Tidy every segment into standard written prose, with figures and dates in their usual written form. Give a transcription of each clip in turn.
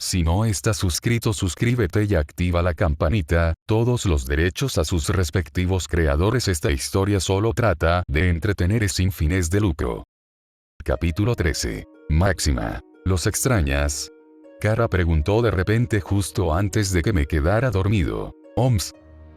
Si no estás suscrito, suscríbete y activa la campanita, todos los derechos a sus respectivos creadores. Esta historia solo trata de entretener sin fines de lucro. Capítulo 13. Máxima. ¿Los extrañas? Kara preguntó de repente justo antes de que me quedara dormido. ¿Oms?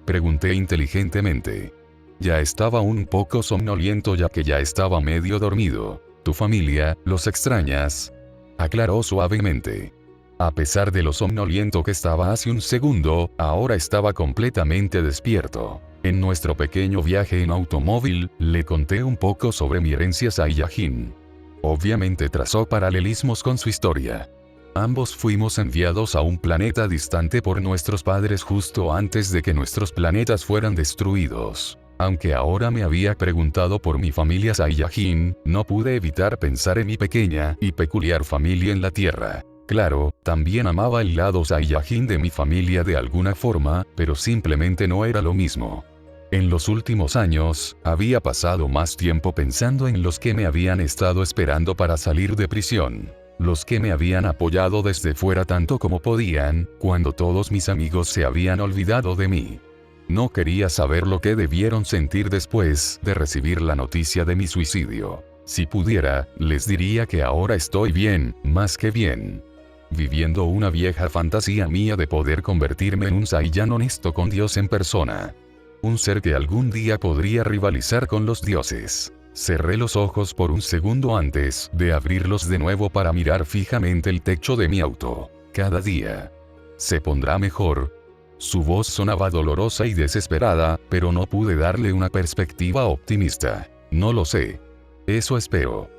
Pregunté inteligentemente. Ya estaba un poco somnoliento ya que ya estaba medio dormido. ¿Tu familia, los extrañas? Aclaró suavemente. A pesar de lo somnoliento que estaba hace un segundo, ahora estaba completamente despierto. En nuestro pequeño viaje en automóvil, le conté un poco sobre mi herencia Saiyajin. Obviamente trazó paralelismos con su historia. Ambos fuimos enviados a un planeta distante por nuestros padres justo antes de que nuestros planetas fueran destruidos. Aunque ahora me había preguntado por mi familia Saiyajin, no pude evitar pensar en mi pequeña y peculiar familia en la Tierra. Claro, también amaba el lado Saiyajin de mi familia de alguna forma, pero simplemente no era lo mismo. En los últimos años, había pasado más tiempo pensando en los que me habían estado esperando para salir de prisión. Los que me habían apoyado desde fuera tanto como podían, cuando todos mis amigos se habían olvidado de mí. No quería saber lo que debieron sentir después de recibir la noticia de mi suicidio. Si pudiera, les diría que ahora estoy bien, más que bien. Viviendo una vieja fantasía mía de poder convertirme en un Saiyan honesto con Dios en persona. Un ser que algún día podría rivalizar con los dioses. Cerré los ojos por un segundo antes de abrirlos de nuevo para mirar fijamente el techo de mi auto. Cada día se pondrá mejor. Su voz sonaba dolorosa y desesperada, pero no pude darle una perspectiva optimista. No lo sé. Eso espero.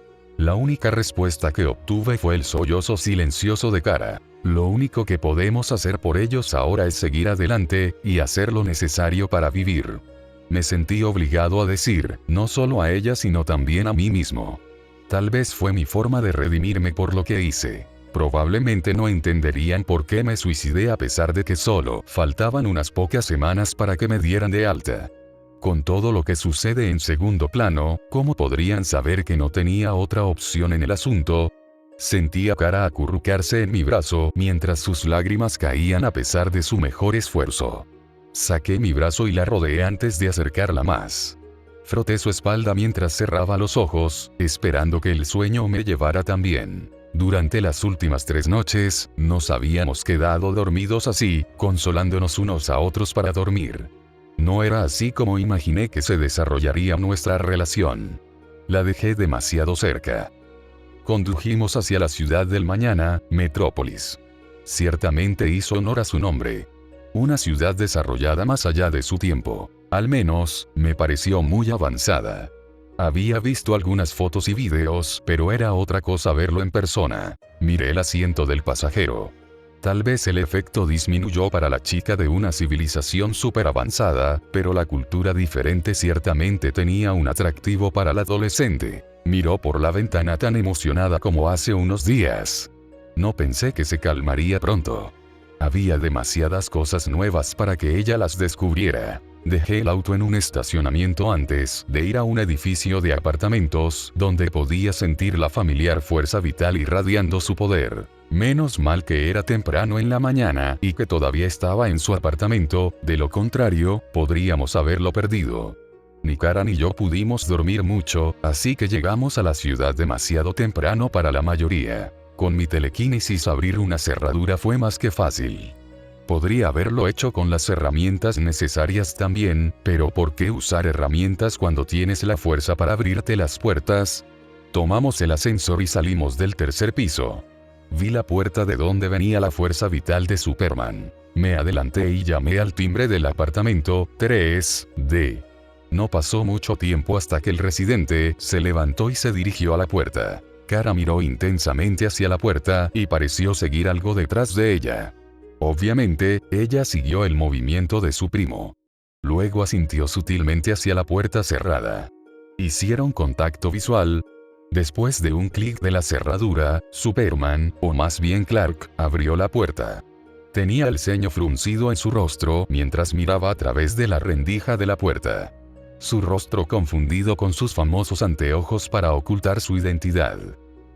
La única respuesta que obtuve fue el sollozo silencioso de Kara. Lo único que podemos hacer por ellos ahora es seguir adelante y hacer lo necesario para vivir. Me sentí obligado a decir, no solo a ella sino también a mí mismo. Tal vez fue mi forma de redimirme por lo que hice. Probablemente no entenderían por qué me suicidé a pesar de que solo faltaban unas pocas semanas para que me dieran de alta. Con todo lo que sucede en segundo plano, ¿cómo podrían saber que no tenía otra opción en el asunto? Sentí a Kara acurrucarse en mi brazo mientras sus lágrimas caían a pesar de su mejor esfuerzo. Saqué mi brazo y la rodeé antes de acercarla más. Froté su espalda mientras cerraba los ojos, esperando que el sueño me llevara también. Durante las últimas 3 noches, nos habíamos quedado dormidos así, consolándonos unos a otros para dormir. No era así como imaginé que se desarrollaría nuestra relación. La dejé demasiado cerca. Condujimos hacia la ciudad del mañana, Metrópolis. Ciertamente hizo honor a su nombre. Una ciudad desarrollada más allá de su tiempo. Al menos, me pareció muy avanzada. Había visto algunas fotos y videos, pero era otra cosa verlo en persona. Miré el asiento del pasajero. Tal vez el efecto disminuyó para la chica de una civilización súper avanzada, pero la cultura diferente ciertamente tenía un atractivo para la adolescente. Miró por la ventana tan emocionada como hace unos días. No pensé que se calmaría pronto. Había demasiadas cosas nuevas para que ella las descubriera. Dejé el auto en un estacionamiento antes de ir a un edificio de apartamentos donde podía sentir la familiar fuerza vital irradiando su poder. Menos mal que era temprano en la mañana y que todavía estaba en su apartamento, de lo contrario, podríamos haberlo perdido. Ni Kara ni yo pudimos dormir mucho, así que llegamos a la ciudad demasiado temprano para la mayoría. Con mi telequinesis abrir una cerradura fue más que fácil. Podría haberlo hecho con las herramientas necesarias también, pero ¿por qué usar herramientas cuando tienes la fuerza para abrirte las puertas? Tomamos el ascensor y salimos del 3er piso. Vi la puerta de donde venía la fuerza vital de Superman. Me adelanté y llamé al timbre del apartamento 3D. No pasó mucho tiempo hasta que el residente se levantó y se dirigió a la puerta. Kara miró intensamente hacia la puerta y pareció seguir algo detrás de ella. Obviamente, ella siguió el movimiento de su primo. Luego asintió sutilmente hacia la puerta cerrada. Hicieron contacto visual. Después de un clic de la cerradura, Superman, o más bien Clark, abrió la puerta. Tenía el ceño fruncido en su rostro mientras miraba a través de la rendija de la puerta. Su rostro confundido con sus famosos anteojos para ocultar su identidad.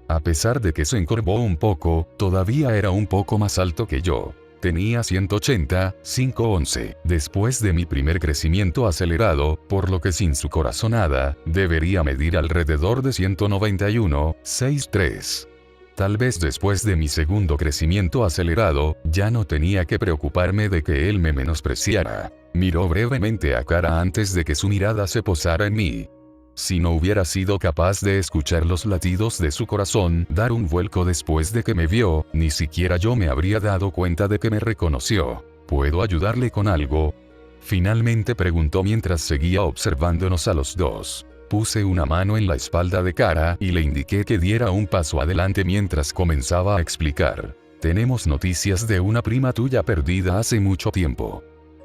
A pesar de que se encorvó un poco, todavía era un poco más alto que yo. Tenía 180, 5'11". Después de mi primer crecimiento acelerado, por lo que sin su corazonada, debería medir alrededor de 191, 6'3". Tal vez después de mi segundo crecimiento acelerado, ya no tenía que preocuparme de que él me menospreciara. Miró brevemente a Kara antes de que su mirada se posara en mí. Si no hubiera sido capaz de escuchar los latidos de su corazón dar un vuelco después de que me vio, ni siquiera yo me habría dado cuenta de que me reconoció. ¿Puedo ayudarle con algo?, finalmente preguntó mientras seguía observándonos a los dos. Puse una mano en la espalda de Kara y le indiqué que diera un paso adelante mientras comenzaba a explicar. Tenemos noticias de una prima tuya perdida hace mucho tiempo.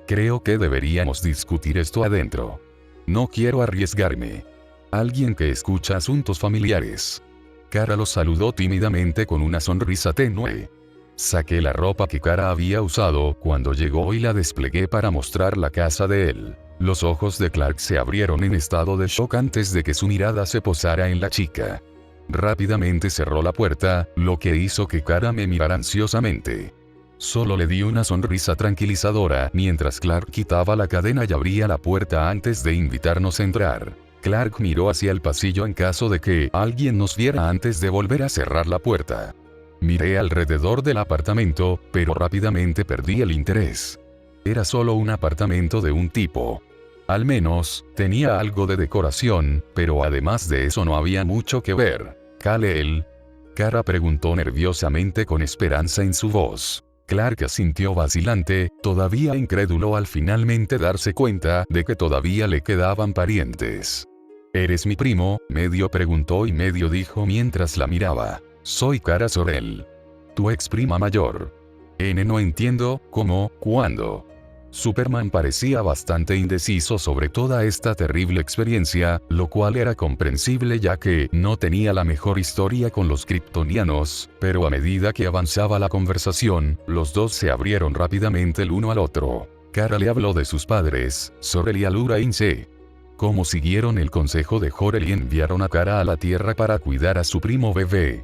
Creo que deberíamos discutir esto adentro. No quiero arriesgarme. Alguien que escucha asuntos familiares. Kara lo saludó tímidamente con una sonrisa tenue. Saqué la ropa que Kara había usado cuando llegó y la desplegué para mostrar la casa de él. Los ojos de Clark se abrieron en estado de shock antes de que su mirada se posara en la chica. Rápidamente cerró la puerta, lo que hizo que Kara me mirara ansiosamente. Solo le di una sonrisa tranquilizadora mientras Clark quitaba la cadena y abría la puerta antes de invitarnos a entrar. Clark miró hacia el pasillo en caso de que alguien nos viera antes de volver a cerrar la puerta. Miré alrededor del apartamento, pero rápidamente perdí el interés. Era solo un apartamento de un tipo. Al menos, tenía algo de decoración, pero además de eso no había mucho que ver. ¿Kal-El? Kara preguntó nerviosamente con esperanza en su voz. Clark asintió vacilante, todavía incrédulo al finalmente darse cuenta de que todavía le quedaban parientes. ¿Eres mi primo?, medio preguntó y medio dijo mientras la miraba. Soy Kara Zor-El. Tu ex prima mayor. No entiendo, ¿cómo, cuándo? Superman parecía bastante indeciso sobre toda esta terrible experiencia, lo cual era comprensible ya que no tenía la mejor historia con los kryptonianos, pero a medida que avanzaba la conversación, los dos se abrieron rápidamente el uno al otro. Kara le habló de sus padres, Zor-El y Allura Ince. Cómo siguieron el consejo de Jor-El y enviaron a Kara a la Tierra para cuidar a su primo bebé.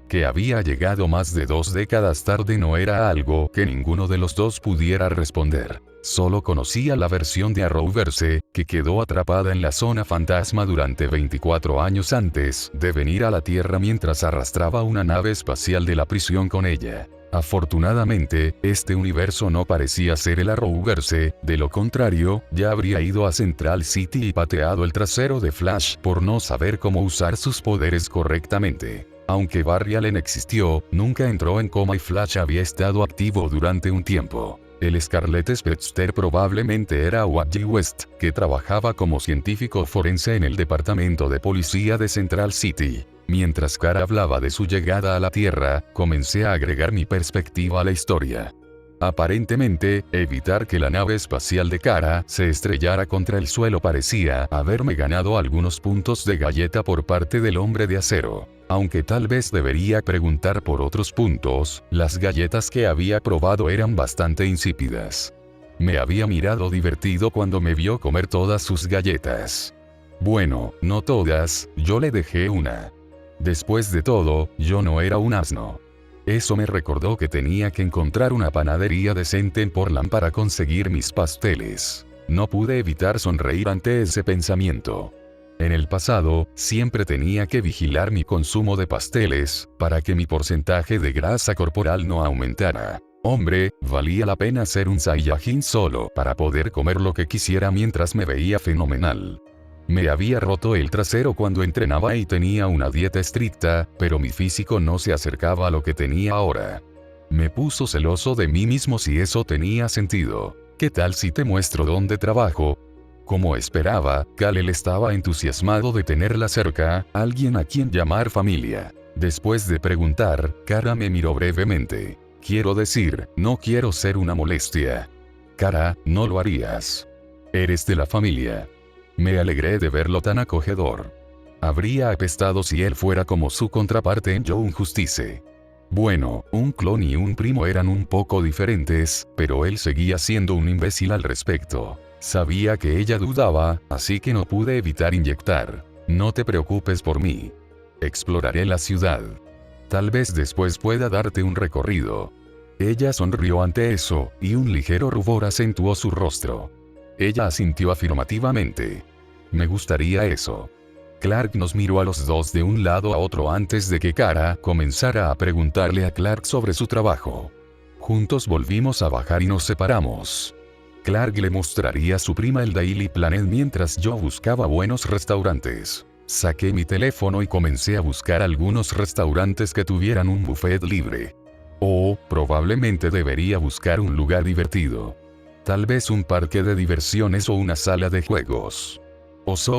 Que había llegado más de 2 décadas tarde no era algo que ninguno de los dos pudiera responder. Solo conocía la versión de Arrowverse, que quedó atrapada en la zona fantasma durante 24 años antes de venir a la Tierra mientras arrastraba una nave espacial de la prisión con ella. Afortunadamente, este universo no parecía ser el Arrowverse, de lo contrario, ya habría ido a Central City y pateado el trasero de Flash por no saber cómo usar sus poderes correctamente. Aunque Barry Allen existió, nunca entró en coma y Flash había estado activo durante un tiempo. El Scarlet Speedster probablemente era Wally West, que trabajaba como científico forense en el departamento de policía de Central City. Mientras Kara hablaba de su llegada a la Tierra, comencé a agregar mi perspectiva a la historia. Aparentemente, evitar que la nave espacial de Kara se estrellara contra el suelo parecía haberme ganado algunos puntos de galleta por parte del hombre de acero. Aunque tal vez debería preguntar por otros puntos, las galletas que había probado eran bastante insípidas. Me había mirado divertido cuando me vio comer todas sus galletas. Bueno, no todas, yo le dejé una. Después de todo, yo no era un asno. Eso me recordó que tenía que encontrar una panadería decente en Portland para conseguir mis pasteles. No pude evitar sonreír ante ese pensamiento. En el pasado, siempre tenía que vigilar mi consumo de pasteles, para que mi porcentaje de grasa corporal no aumentara. Hombre, valía la pena ser un Saiyajin solo para poder comer lo que quisiera mientras me veía fenomenal. Me había roto el trasero cuando entrenaba y tenía una dieta estricta, pero mi físico no se acercaba a lo que tenía ahora. Me puso celoso de mí mismo si eso tenía sentido. ¿Qué tal si te muestro dónde trabajo? Como esperaba, Kal-El estaba entusiasmado de tenerla cerca, alguien a quien llamar familia. Después de preguntar, Kara me miró brevemente. Quiero decir, no quiero ser una molestia. Kara, no lo harías. Eres de la familia. Me alegré de verlo tan acogedor. Habría apestado si él fuera como su contraparte en Young Justice. Bueno, un clon y un primo eran un poco diferentes, pero él seguía siendo un imbécil al respecto. Sabía que ella dudaba, así que no pude evitar inyectar. No te preocupes por mí. Exploraré la ciudad. Tal vez después pueda darte un recorrido. Ella sonrió ante eso, y un ligero rubor acentuó su rostro. Ella asintió afirmativamente. Me gustaría eso. Clark nos miró a los dos de un lado a otro antes de que Kara comenzara a preguntarle a Clark sobre su trabajo. Juntos volvimos a bajar y nos separamos. Clark le mostraría a su prima el Daily Planet mientras yo buscaba buenos restaurantes. Saqué mi teléfono y comencé a buscar algunos restaurantes que tuvieran un buffet libre. Probablemente debería buscar un lugar divertido. Tal vez un parque de diversiones o una sala de juegos.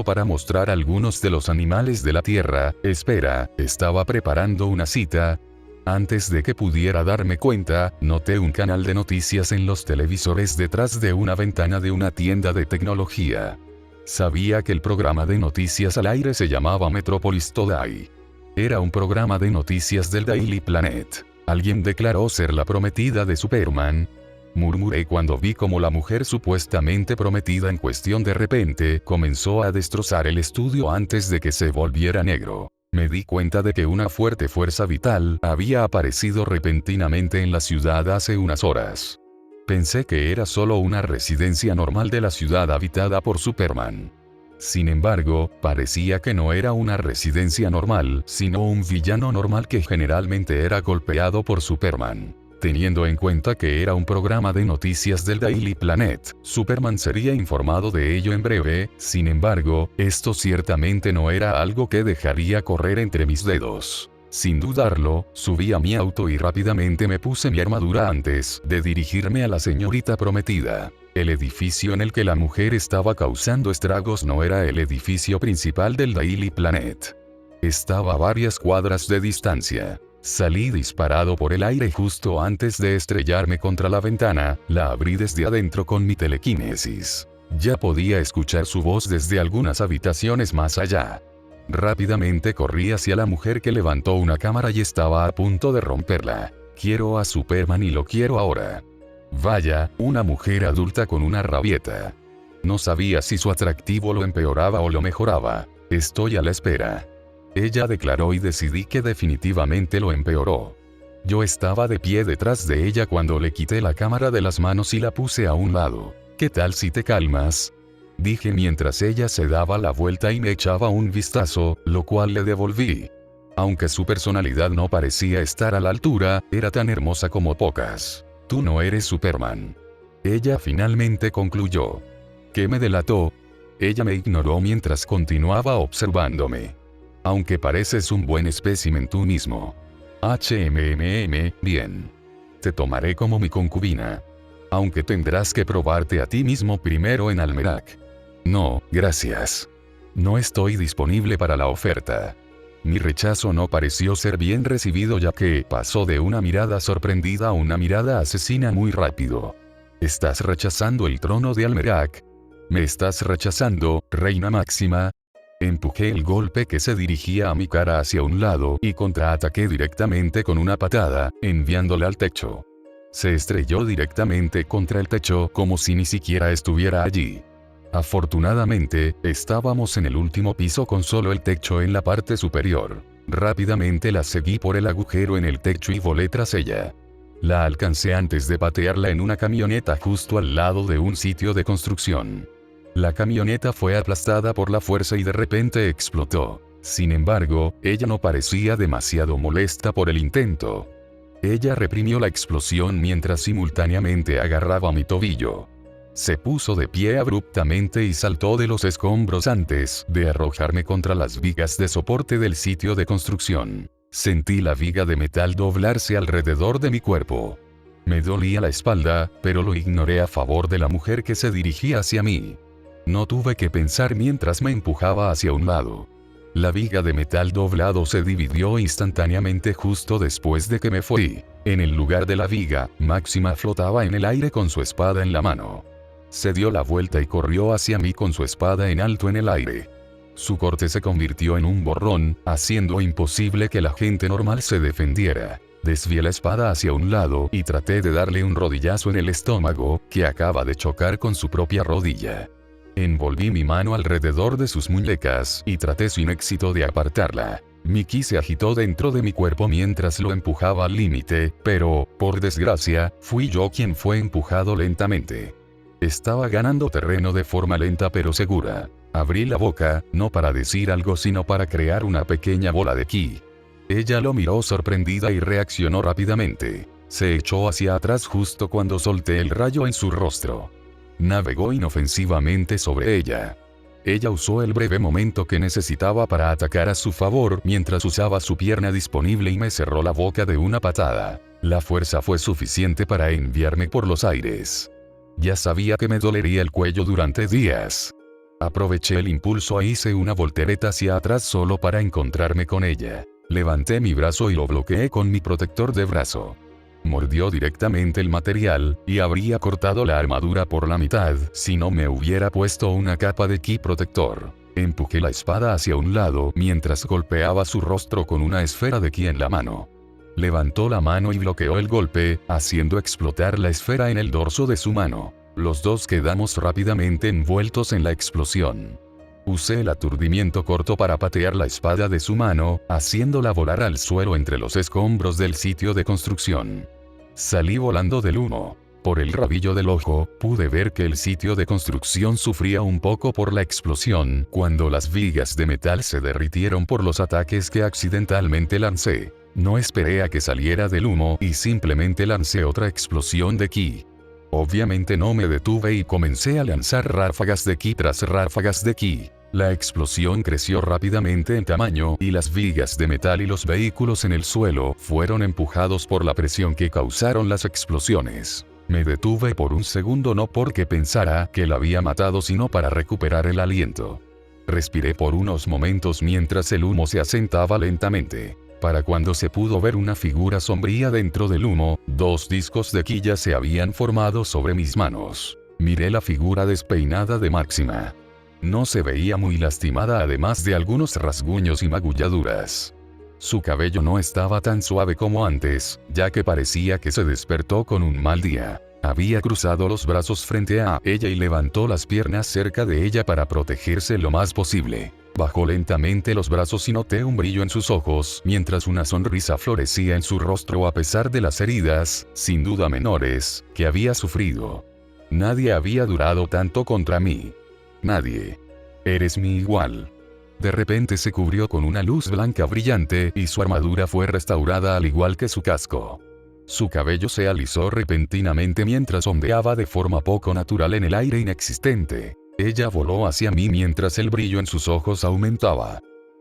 Para mostrar algunos de los animales de la Tierra. Espera, estaba preparando una cita. Antes de que pudiera darme cuenta, noté un canal de noticias en los televisores detrás de una ventana de una tienda de tecnología. Sabía que el programa de noticias al aire se llamaba Metropolis Today. Era un programa de noticias del Daily Planet. Alguien declaró ser la prometida de Superman. Murmuré cuando vi cómo la mujer supuestamente prometida en cuestión de repente comenzó a destrozar el estudio antes de que se volviera negro. Me di cuenta de que una fuerte fuerza vital había aparecido repentinamente en la ciudad hace unas horas. Pensé que era solo una residencia normal de la ciudad habitada por Superman. Sin embargo, parecía que no era una residencia normal, sino un villano normal que generalmente era golpeado por Superman. Teniendo en cuenta que era un programa de noticias del Daily Planet, Superman sería informado de ello en breve. Sin embargo, esto ciertamente no era algo que dejaría correr entre mis dedos. Sin dudarlo, subí a mi auto y rápidamente me puse mi armadura antes de dirigirme a la señorita prometida. El edificio en el que la mujer estaba causando estragos no era el edificio principal del Daily Planet. Estaba a varias cuadras de distancia. Salí disparado por el aire justo antes de estrellarme contra la ventana. La abrí desde adentro con mi telequinesis. Ya podía escuchar su voz desde algunas habitaciones más allá. Rápidamente corrí hacia la mujer que levantó una cámara y estaba a punto de romperla. Quiero a Superman y lo quiero ahora. Vaya, una mujer adulta con una rabieta. No sabía si su atractivo lo empeoraba o lo mejoraba. Estoy a la espera. Ella declaró y decidí que definitivamente lo empeoró. Yo estaba de pie detrás de ella cuando le quité la cámara de las manos y la puse a un lado. ¿Qué tal si te calmas?, dije mientras ella se daba la vuelta y me echaba un vistazo, lo cual le devolví. Aunque su personalidad no parecía estar a la altura, era tan hermosa como pocas. Tú no eres Superman. Ella finalmente concluyó. ¿Qué me delató? Ella me ignoró mientras continuaba observándome. Aunque pareces un buen espécimen tú mismo. Bien. Te tomaré como mi concubina. Aunque tendrás que probarte a ti mismo primero en Almerac. No, gracias. No estoy disponible para la oferta. Mi rechazo no pareció ser bien recibido ya que pasó de una mirada sorprendida a una mirada asesina muy rápido. ¿Estás rechazando el trono de Almerac? ¿Me estás rechazando, reina máxima? Empujé el golpe que se dirigía a mi cara hacia un lado y contraataqué directamente con una patada, enviándola al techo. Se estrelló directamente contra el techo como si ni siquiera estuviera allí. Afortunadamente, estábamos en el último piso con solo el techo en la parte superior. Rápidamente la seguí por el agujero en el techo y volé tras ella. La alcancé antes de patearla en una camioneta justo al lado de un sitio de construcción. La camioneta fue aplastada por la fuerza y de repente explotó. Sin embargo, ella no parecía demasiado molesta por el intento. Ella reprimió la explosión mientras simultáneamente agarraba mi tobillo. Se puso de pie abruptamente y saltó de los escombros antes de arrojarme contra las vigas de soporte del sitio de construcción. Sentí la viga de metal doblarse alrededor de mi cuerpo. Me dolía la espalda, pero lo ignoré a favor de la mujer que se dirigía hacia mí. No tuve que pensar mientras me empujaba hacia un lado. La viga de metal doblado se dividió instantáneamente justo después de que me fui. En el lugar de la viga, Máxima flotaba en el aire con su espada en la mano. Se dio la vuelta y corrió hacia mí con su espada en alto en el aire. Su corte se convirtió en un borrón, haciendo imposible que la gente normal se defendiera. Desvié la espada hacia un lado y traté de darle un rodillazo en el estómago, que acaba de chocar con su propia rodilla. Envolví mi mano alrededor de sus muñecas y traté sin éxito de apartarla. Mi ki se agitó dentro de mi cuerpo mientras lo empujaba al límite, pero, por desgracia, fui yo quien fue empujado lentamente. Estaba ganando terreno de forma lenta pero segura. Abrí la boca, no para decir algo sino para crear una pequeña bola de ki. Ella lo miró sorprendida y reaccionó rápidamente. Se echó hacia atrás justo cuando solté el rayo en su rostro. Navegó inofensivamente sobre ella. Ella usó el breve momento que necesitaba para atacar a su favor mientras usaba su pierna disponible y me cerró la boca de una patada. La fuerza fue suficiente para enviarme por los aires. Ya sabía que me dolería el cuello durante días. Aproveché el impulso e hice una voltereta hacia atrás solo para encontrarme con ella. Levanté mi brazo y lo bloqueé con mi protector de brazo. Mordió directamente el material, y habría cortado la armadura por la mitad si no me hubiera puesto una capa de ki protector. Empujé la espada hacia un lado mientras golpeaba su rostro con una esfera de ki en la mano. Levantó la mano y bloqueó el golpe, haciendo explotar la esfera en el dorso de su mano. Los dos quedamos rápidamente envueltos en la explosión. Usé el aturdimiento corto para patear la espada de su mano, haciéndola volar al suelo entre los escombros del sitio de construcción. Salí volando del humo. Por el rabillo del ojo, pude ver que el sitio de construcción sufría un poco por la explosión cuando las vigas de metal se derritieron por los ataques que accidentalmente lancé. No esperé a que saliera del humo y simplemente lancé otra explosión de ki. Obviamente no me detuve y comencé a lanzar ráfagas de ki tras ráfagas de ki. La explosión creció rápidamente en tamaño y las vigas de metal y los vehículos en el suelo fueron empujados por la presión que causaron las explosiones. Me detuve por un segundo no porque pensara que la había matado sino para recuperar el aliento. Respiré por unos momentos mientras el humo se asentaba lentamente. Para cuando se pudo ver una figura sombría dentro del humo, 2 discos de ki ya se habían formado sobre mis manos. Miré la figura despeinada de Máxima. No se veía muy lastimada además de algunos rasguños y magulladuras. Su cabello no estaba tan suave como antes, ya que parecía que se despertó con un mal día. Había cruzado los brazos frente a ella y levantó las piernas cerca de ella para protegerse lo más posible. Bajó lentamente los brazos y noté un brillo en sus ojos, mientras una sonrisa florecía en su rostro a pesar de las heridas, sin duda menores, que había sufrido. Nadie había durado tanto contra mí. Nadie. Eres mi igual. De repente se cubrió con una luz blanca brillante y su armadura fue restaurada al igual que su casco. Su cabello se alisó repentinamente mientras ondeaba de forma poco natural en el aire inexistente. Ella voló hacia mí mientras el brillo en sus ojos aumentaba.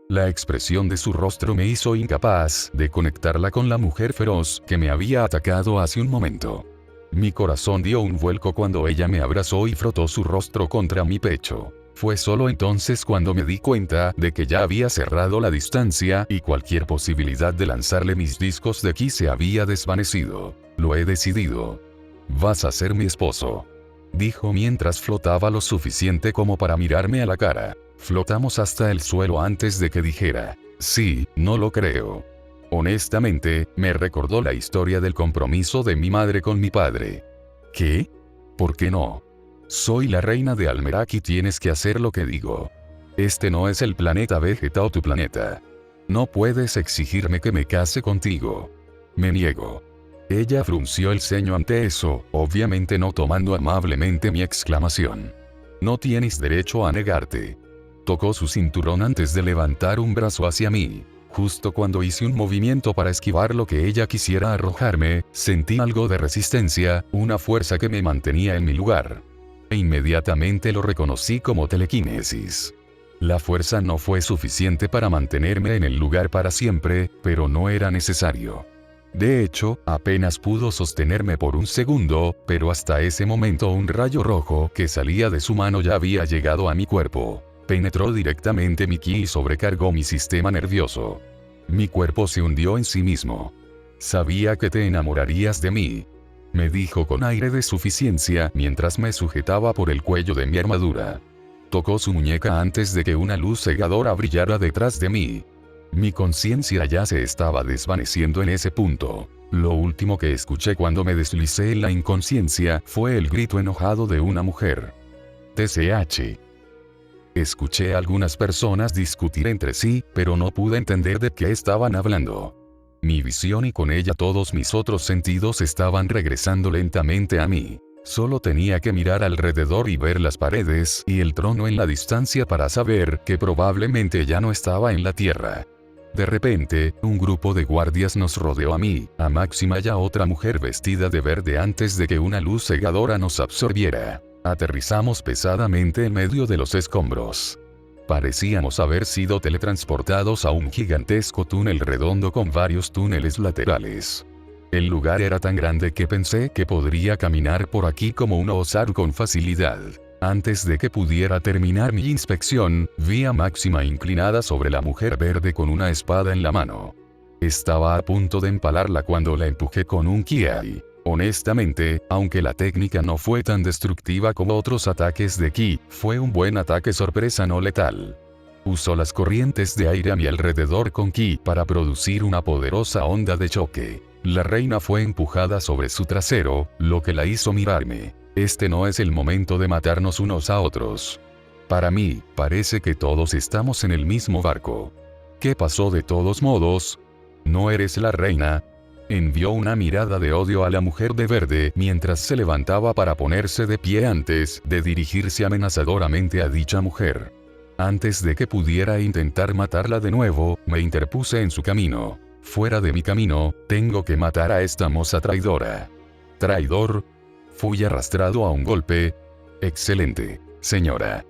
La expresión de su rostro me hizo incapaz de conectarla con la mujer feroz que me había atacado hace un momento. Mi corazón dio un vuelco cuando ella me abrazó y frotó su rostro contra mi pecho. Fue solo entonces cuando me di cuenta de que ya había cerrado la distancia y cualquier posibilidad de lanzarle mis discos de ki se había desvanecido. Lo he decidido. Vas a ser mi esposo, dijo mientras flotaba lo suficiente como para mirarme a la cara. Flotamos hasta el suelo antes de que dijera, sí, no lo creo. Honestamente, me recordó la historia del compromiso de mi madre con mi padre. ¿Qué? ¿Por qué no? Soy la reina de Almerac y tienes que hacer lo que digo. Este no es el planeta Vegeta o tu planeta. No puedes exigirme que me case contigo. Me niego. Ella frunció el ceño ante eso, obviamente no tomando amablemente mi exclamación. No tienes derecho a negarte. Tocó su cinturón antes de levantar un brazo hacia mí. Justo cuando hice un movimiento para esquivar lo que ella quisiera arrojarme, sentí algo de resistencia, una fuerza que me mantenía en mi lugar. E inmediatamente lo reconocí como telequinesis. La fuerza no fue suficiente para mantenerme en el lugar para siempre, pero no era necesario. De hecho, apenas pudo sostenerme por un segundo, pero hasta ese momento un rayo rojo que salía de su mano ya había llegado a mi cuerpo. Penetró directamente mi ki y sobrecargó mi sistema nervioso. Mi cuerpo se hundió en sí mismo. Sabía que te enamorarías de mí, me dijo con aire de suficiencia mientras me sujetaba por el cuello de mi armadura. Tocó su muñeca antes de que una luz cegadora brillara detrás de mí. Mi conciencia ya se estaba desvaneciendo en ese punto. Lo último que escuché cuando me deslicé en la inconsciencia fue el grito enojado de una mujer. TCH. Escuché a algunas personas discutir entre sí, pero no pude entender de qué estaban hablando. Mi visión y con ella todos mis otros sentidos estaban regresando lentamente a mí. Solo tenía que mirar alrededor y ver las paredes y el trono en la distancia para saber que probablemente ya no estaba en la tierra. De repente, un grupo de guardias nos rodeó a mí, a Máxima y a otra mujer vestida de verde antes de que una luz cegadora nos absorbiera. Aterrizamos pesadamente en medio de los escombros. Parecíamos haber sido teletransportados a un gigantesco túnel redondo con varios túneles laterales. El lugar era tan grande que pensé que podría caminar por aquí como un oso con facilidad. Antes de que pudiera terminar mi inspección, vi a Máxima inclinada sobre la mujer verde con una espada en la mano. Estaba a punto de empalarla cuando la empujé con un kiai. Honestamente, aunque la técnica no fue tan destructiva como otros ataques de ki, fue un buen ataque sorpresa no letal. Usó las corrientes de aire a mi alrededor con ki para producir una poderosa onda de choque. La reina fue empujada sobre su trasero, lo que la hizo mirarme. Este no es el momento de matarnos unos a otros. Para mí, parece que todos estamos en el mismo barco. ¿Qué pasó de todos modos? ¿No eres la reina? Envió una mirada de odio a la mujer de verde mientras se levantaba para ponerse de pie antes de dirigirse amenazadoramente a dicha mujer. Antes de que pudiera intentar matarla de nuevo, me interpuse en su camino. Fuera de mi camino, tengo que matar a esta moza traidora. ¿Traidor? Fui arrastrado a un golpe. Excelente, señora.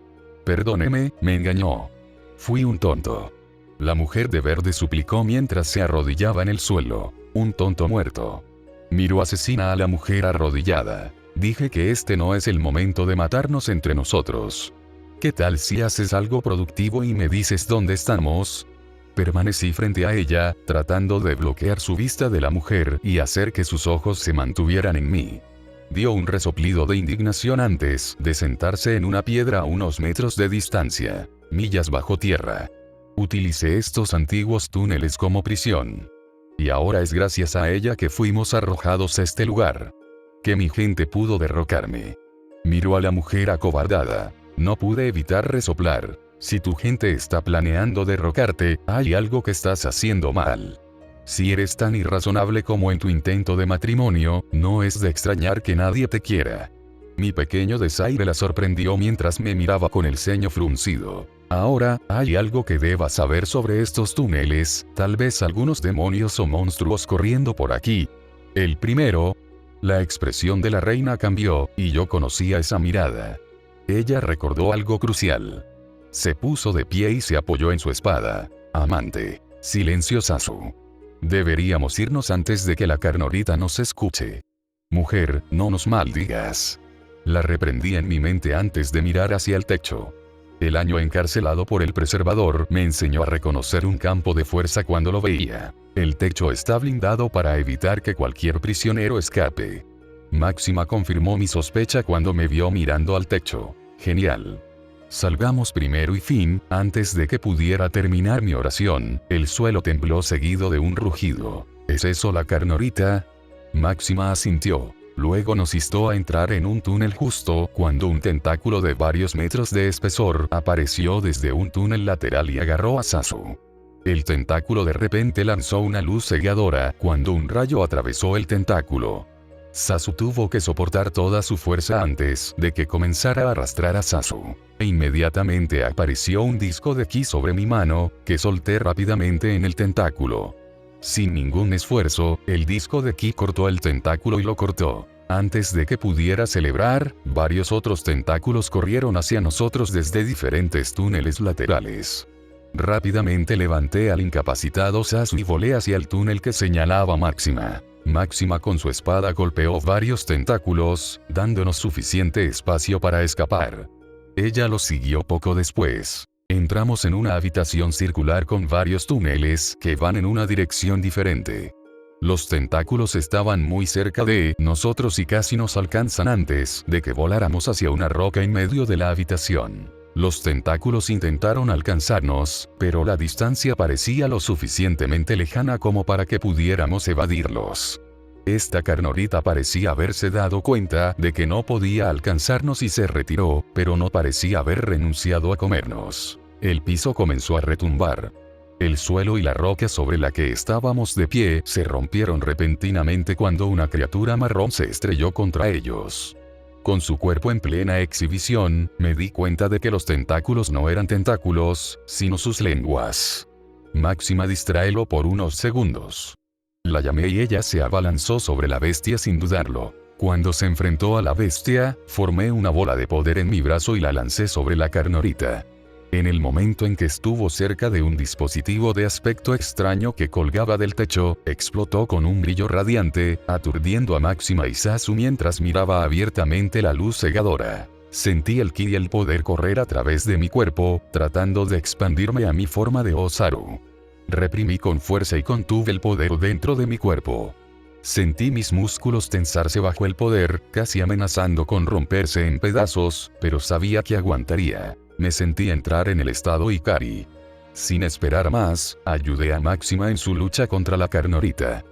Perdóneme, me engañó. Fui un tonto. La mujer de verde suplicó mientras se arrodillaba en el suelo. Un tonto muerto. Miró asesina a la mujer arrodillada. Dije que este no es el momento de matarnos entre nosotros. ¿Qué tal si haces algo productivo y me dices dónde estamos? Permanecí frente a ella, tratando de bloquear su vista de la mujer y hacer que sus ojos se mantuvieran en mí. Dio un resoplido de indignación antes de sentarse en una piedra a unos metros de distancia, millas bajo tierra. Utilicé estos antiguos túneles como prisión. Y ahora es gracias a ella que fuimos arrojados a este lugar. Que mi gente pudo derrocarme. Miró a la mujer acobardada. No pude evitar resoplar. Si tu gente está planeando derrocarte, hay algo que estás haciendo mal. Si eres tan irrazonable como en tu intento de matrimonio, no es de extrañar que nadie te quiera. Mi pequeño desaire la sorprendió mientras me miraba con el ceño fruncido. Ahora, hay algo que debas saber sobre estos túneles, tal vez algunos demonios o monstruos corriendo por aquí. El primero. La expresión de la reina cambió, y yo conocía esa mirada. Ella recordó algo crucial. Se puso de pie y se apoyó en su espada. Amante. Silencio, Sasu. Deberíamos irnos antes de que la carnorita nos escuche. Mujer, no nos maldigas. La reprendí en mi mente antes de mirar hacia el techo. El año encarcelado por el preservador me enseñó a reconocer un campo de fuerza cuando lo veía. El techo está blindado para evitar que cualquier prisionero escape. Máxima confirmó mi sospecha cuando me vio mirando al techo. Genial. Salgamos primero y fin. Antes de que pudiera terminar mi oración, el suelo tembló seguido de un rugido. ¿Es eso la carnorita? Máxima asintió. Luego nos instó a entrar en un túnel justo cuando un tentáculo de varios metros de espesor apareció desde un túnel lateral y agarró a Sasu. El tentáculo de repente lanzó una luz cegadora cuando un rayo atravesó el tentáculo. Sasu tuvo que soportar toda su fuerza antes de que comenzara a arrastrar a Sasu. E inmediatamente apareció un disco de ki sobre mi mano, que solté rápidamente en el tentáculo. Sin ningún esfuerzo, el disco de ki cortó el tentáculo y lo cortó. Antes de que pudiera celebrar, varios otros tentáculos corrieron hacia nosotros desde diferentes túneles laterales. Rápidamente levanté al incapacitado Sasu y volé hacia el túnel que señalaba Máxima. Máxima con su espada golpeó varios tentáculos, dándonos suficiente espacio para escapar. Ella lo siguió poco después. Entramos en una habitación circular con varios túneles que van en una dirección diferente. Los tentáculos estaban muy cerca de nosotros y casi nos alcanzan antes de que voláramos hacia una roca en medio de la habitación. Los tentáculos intentaron alcanzarnos, pero la distancia parecía lo suficientemente lejana como para que pudiéramos evadirlos. Esta Carnorita parecía haberse dado cuenta de que no podía alcanzarnos y se retiró, pero no parecía haber renunciado a comernos. El piso comenzó a retumbar. El suelo y la roca sobre la que estábamos de pie se rompieron repentinamente cuando una criatura marrón se estrelló contra ellos. Con su cuerpo en plena exhibición, me di cuenta de que los tentáculos no eran tentáculos, sino sus lenguas. Máxima, distráelo por unos segundos. La llamé y ella se abalanzó sobre la bestia sin dudarlo. Cuando se enfrentó a la bestia, formé una bola de poder en mi brazo y la lancé sobre la Carnorita. En el momento en que estuvo cerca de un dispositivo de aspecto extraño que colgaba del techo, explotó con un brillo radiante, aturdiendo a Máxima y Sasu mientras miraba abiertamente la luz cegadora. Sentí el ki y el poder correr a través de mi cuerpo, tratando de expandirme a mi forma de Osaru. Reprimí con fuerza y contuve el poder dentro de mi cuerpo. Sentí mis músculos tensarse bajo el poder, casi amenazando con romperse en pedazos, pero sabía que aguantaría. Me sentí entrar en el estado Ikari. Sin esperar más, ayudé a Máxima en su lucha contra la Carnorita.